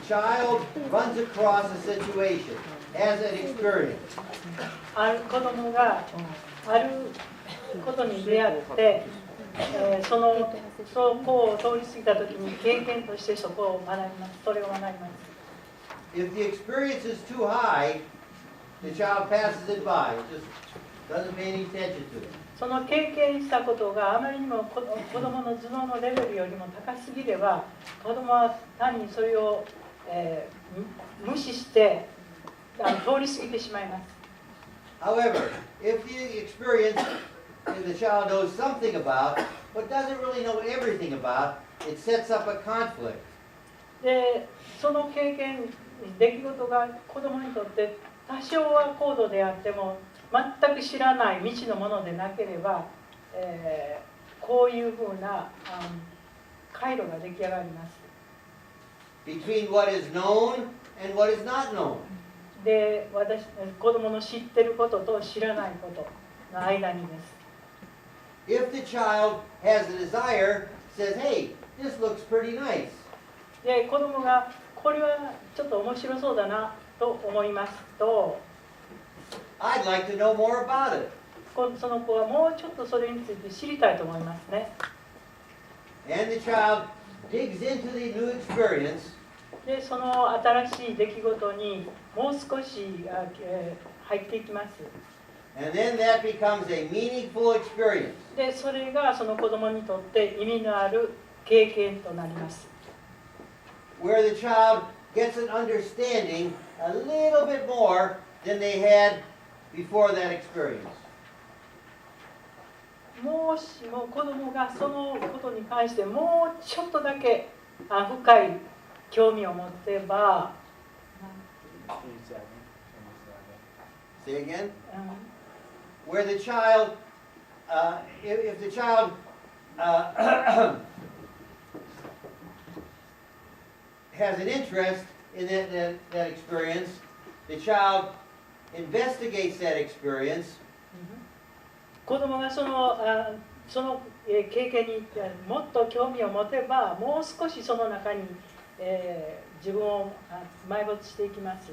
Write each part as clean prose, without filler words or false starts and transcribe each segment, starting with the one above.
child runs across a situation, has an experience. ある子供があることに出会って、そこを通り過ぎたときに経験としてそこを学びます。それを学びます。If the experience is too high, the child passes it by. Just doesn't pay any attention to it. その経験したことがあまりにも子供の頭脳のレベルよりも高すぎれば、子供は単にそれを、無視して通り過ぎてしまいます。However, if the experience the child knows something about, but doesn't really know everything about, it sets up a conflict. で、その経験、出来事が子供にとって多少は高度であっても、全く知らない未知のものでなければ、こういうふうな回路が出来上がります。Between what is known and what is not known. で、子供の知ってることと知らないことの間にです。If the child has a desire, says, "Hey, this looks pretty nice." で、子供がこれはちょっと面白そうだなと思いますと、I'd like to know more about it. その子はもうちょっとそれについて知りたいと思いますね。And the child digs into the new experience. で、その新しい出来事にもう少し入っていきます。And then that becomes a meaningful experience. で、それがその子供にとって意味のある経験となります。Where the child gets an understanding a little bit more than they had before that experience. もしも子供がそのことに関してもうちょっとだけ深い興味を持てば、Say again? Where the child, if the child has an interest in that experience, the child investigates that experience. 子供がその経験にもっと興味を持てば、もう少しその中に自分を埋没していきます。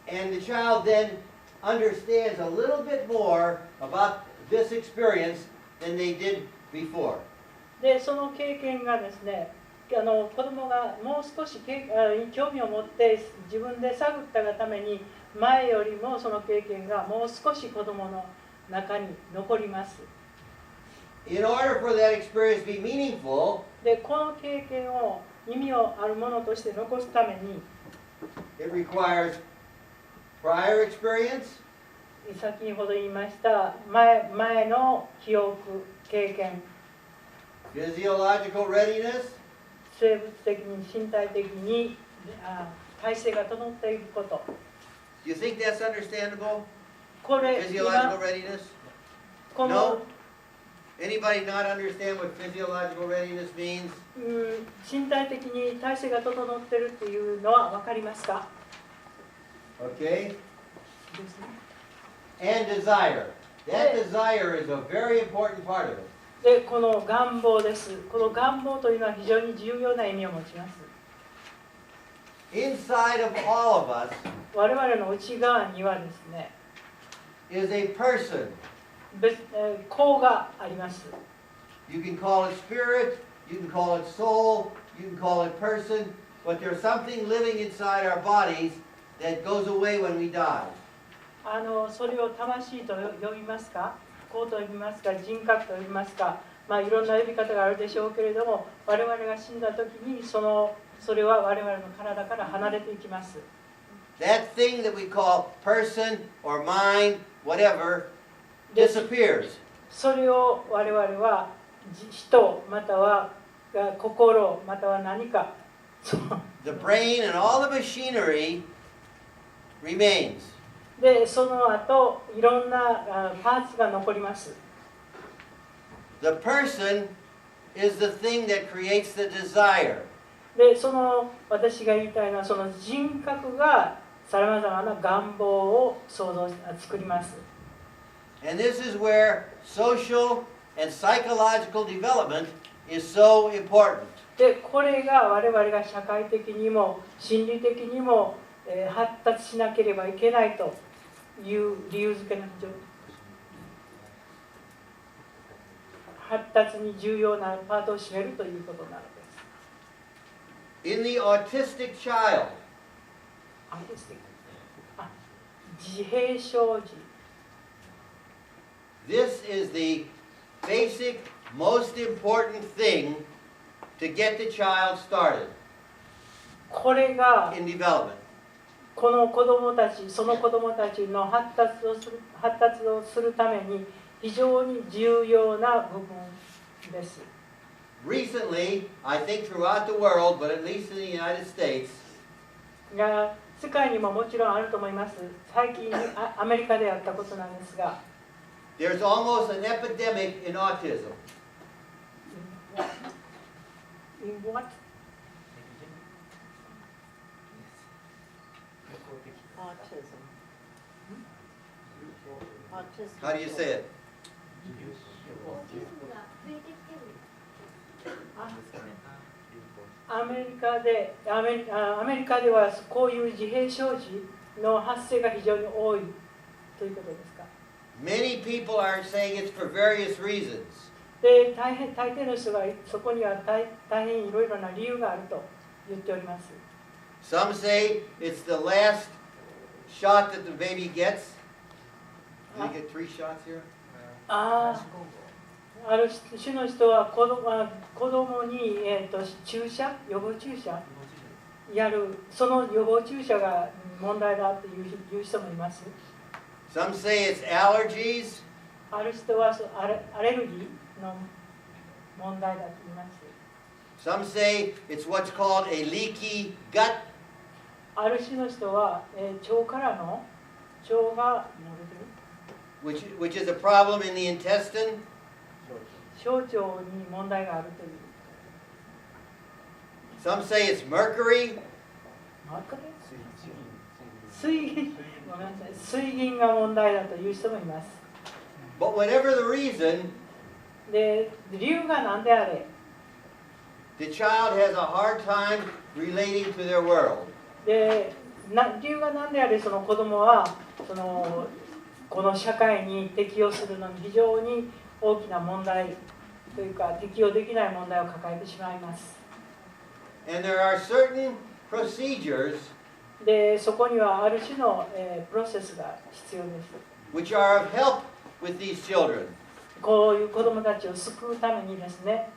And the child then understands a little bit more about this experience than they did before. で、その経験がですね、子供がもう少し興味を持って自分で探ったがために、前よりもその経験がもう少し子供の中に残ります。In order for that experience to be meaningful, で、この経験を意味をあるものとして残すために、it requires prior experience, 先ほど言いました前の記憶、経験、physiological readiness, 生物的に身体的に体制が整っていること。Do you think that's understandable? これ Physiological readiness? この No? Anybody not understand what physiological readiness means? 身体的に体制が整っているっていうのは分かりますか？ Okay? And desire. That desire is a very important part of it. で、この願望です。この願望というのは非常に重要な意味を持ちます。Inside of all of us 我々の内側にはですね、is a person. 子があります。You can call it spirit, you can call it soul, you can call it person, but there's something living inside our bodies that goes away when we die. それを魂と呼びますか、子と呼びますか、人格と呼びますか、いろんな呼び方があるでしょうけれども、我々が死んだ時にそれは我々の体から離れていきます。That thing that we call person or mind, whatever, disappears. それを我々は人または心または何か The brain and all the machinery remains. で、その後いろんなパーツが残ります。The person is the thing that creates the desire. で、私が言いたいのはその人格がさまざまな願望を作ります。And this is where social and psychological development is so important. でこれが我々が社会的にも心理的にも、発達しなければいけないという理由付けの発達に重要なパートを占めるということなのです。In the autistic child, 自閉症児 this is the basic, most important thing to get the child started これが in development. この子どもたち、その子どもたちの発達をするために非常に重要な部分です。Recently, I think throughout the world, but at least in the United States, が世界にももちろんあると思います。最近アメリカでやったことなんですが、there's almost an epidemic in autism. In what? Autism. How do you say it? アメリカではこういう自閉症児の発生が非常に多いということですか。Many people are saying it's for various reasons. で大抵の人がそこには大変いろいろな理由があると言っております。Some say it's the last shot that the baby gets. Do you get 3 shots here? ある種の人は子供に、予防注射やる、その予防注射が問題だという人もいます。Some say it's allergies. ある人はアレルギーの問題だと言います。Some say it's what's called a leaky gut. ある種の人は、腸からの腸が漏れてる。Which is a problem in the intestine. 小腸に問題があるという。Some say it's mercury. 水銀が問題だという人もいます。But whatever the reason, で、理由が何であれ、the child has a hard time relating to their world. で、理由が何であれ、その子供はこの社会に適応するのに非常に大きな問題というか適応できない問題を抱えてしまいます。And there are certain procedures で、そこにはある種の、プロセスが必要です。which are of help with these children. こういう子供たちを救うためにですね。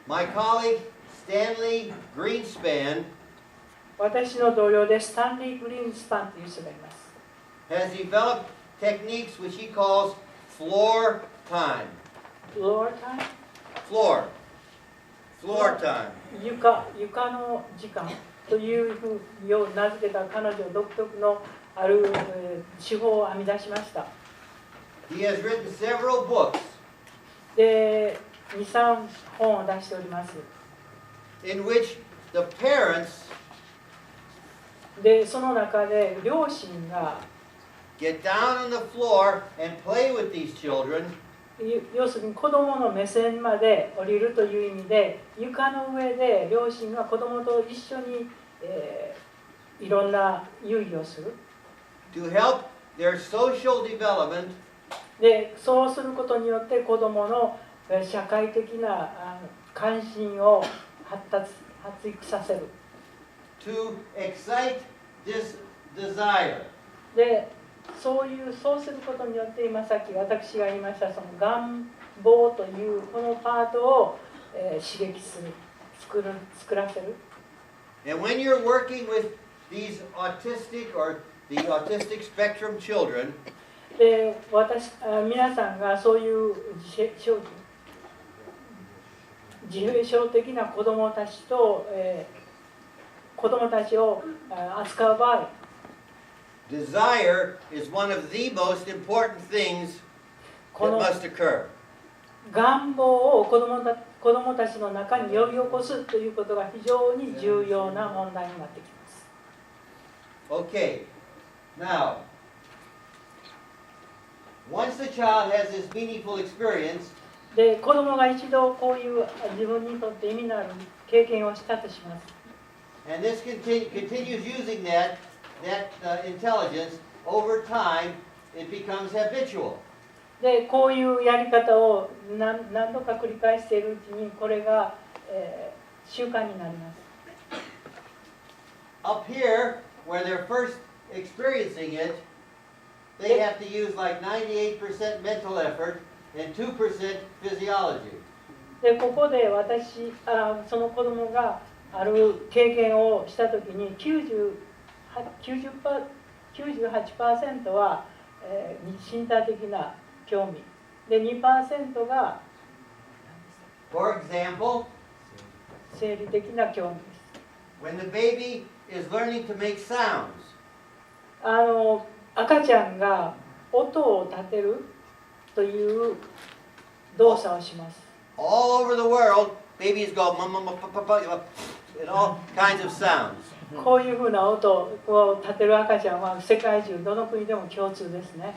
My colleague Stanley Greenspan 私の同僚でスタンリー・グリーンスパンという人がいます。has developed techniques which he calls floor time. Floor time? Floor time. 床の時間というふうに名付けた彼女独特のある、手法を編み出しました。He has written several books で、2、3本を出しております。in which the parents で、その中で両親が get down on the floor and play with these children. 要するに子供の目線まで降りるという意味で床の上で両親が子供と一緒に、いろんな遊戯をする。To help their social development で、そうすることによって子供の社会的な関心を発育させる。to excite this desire. で、そうすることによって今さっき私が言いましたその願望というこのパートを、刺激する、作らせる。And when you're working with these autistic or the autistic spectrum children, で、皆さんがそういう自閉症的な子どもたちと、子どもたちを扱う場合、desire is one of the most important things that must occur. 願望を子どもたちの中に呼び起こすということが非常に重要な問題になってきます。Okay, now, once the child has this meaningful experience, で、子供が一度こういう自分にとって意味のある経験をしたとします。And this continues using that intelligence over time, it becomes habitual. で、こういうやり方を何度か繰り返しているうちにこれが、習慣になります。Up here, where they're first experiencing it, they have to use like 98% mental effort and 2% physiology. で、ここでその子供がある経験をしたときに98% は、身体的な興味で 2% が For example, 生理的な興味です。when the baby is learning to make sounds, 赤ちゃんが音を立てるという動作をします。all over the world, babies go mama papa and all kinds of sounds. こういうふうな音を立てる赤ちゃんは世界中どの国でも共通ですね。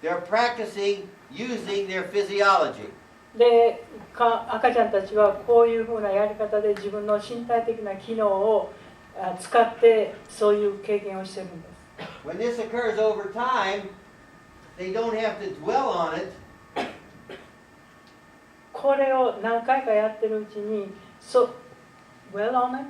They're practicing using their physiology. で、赤ちゃんたちはこういうふうなやり方で自分の身体的な機能を使ってそういう経験をしているんです。When this occurs over time, they don't have to dwell on it. これを何回かやってるうちに、well on it?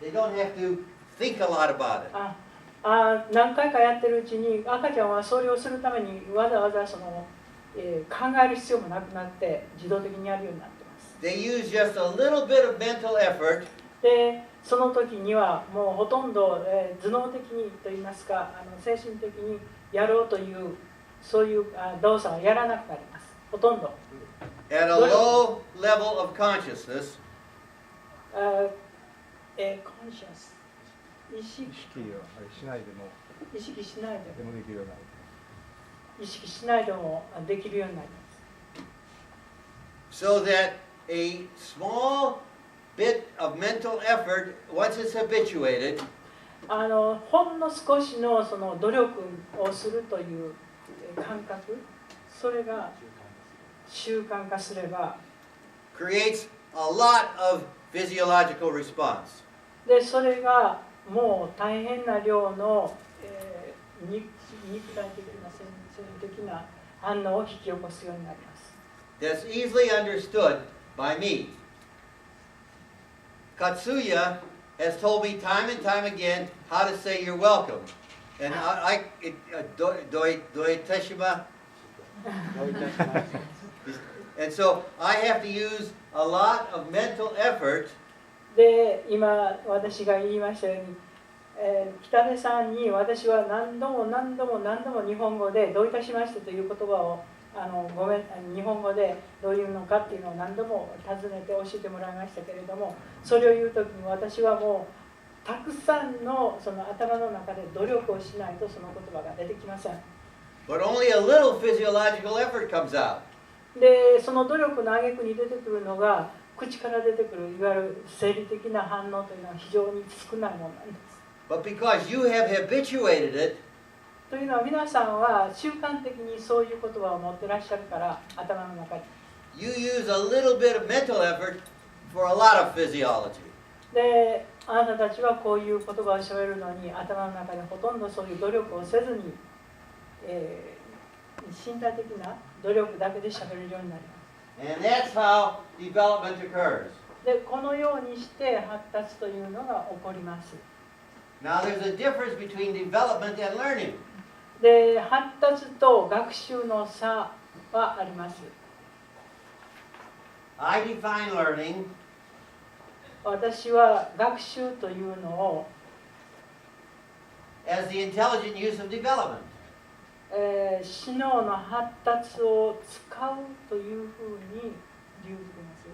They don't have to think a lot about it. 何回かやってるうちに赤ちゃんはそれをするためにわざわざ考える必要もなくなって自動的にやるようになっています。They use just a little bit of mental effort. で、その時にはもうほとんど、頭脳的にといいますか精神的にやろうというそういう動作をやらなくなります。ほとんど。At a low level of consciousness, conscious 意識しないでも意識しないでもできるようになる。意識しないでもできるようになります。so that a small bit of mental effort, once it's habituated, ほんの少しのその努力をするという感覚、それが習慣化すれば creates a lot of physiological response. で、それがもう大変な量の、肉体的な生理的な反応を引き起こすようになります。That's easily understood by me. Katsuya has told me time and time again how to say you're welcome. And and so I have to use a lot of mental effort. で、今私が言いましたように、北出さんに私は何度も日本語でどういたしましてという言葉を日本語でどういうのかっていうのを何度も尋ねて教えてもらいましたけれども、それを言うときに私はもうたくさんのその頭の中で努力をしないとその言葉が出てきません。But only a little physiological effort comes out. で、その努力の挙句に出てくるのが口から出てくるいわゆる生理的な反応というのは非常に少ないものなんです。But because you have habituated it, というのは皆さんは習慣的にそういう言葉を持ってらっしゃるから頭の中に。you use a little bit of mental effort for a lot of physiology. で、あなたたちはこういう言葉をしゃべるのに頭の中でほとんどそういう努力をせずに、身体的な努力だけでしゃべれるようになります。And that's how development occurs. で、このようにして発達というのが起こります。Now there's a difference between development and learning. で、発達と学習の差はあります。I define learning 私は学習というのを、as the intelligent use of development. 知能の発達を使うというふうに理由づけます。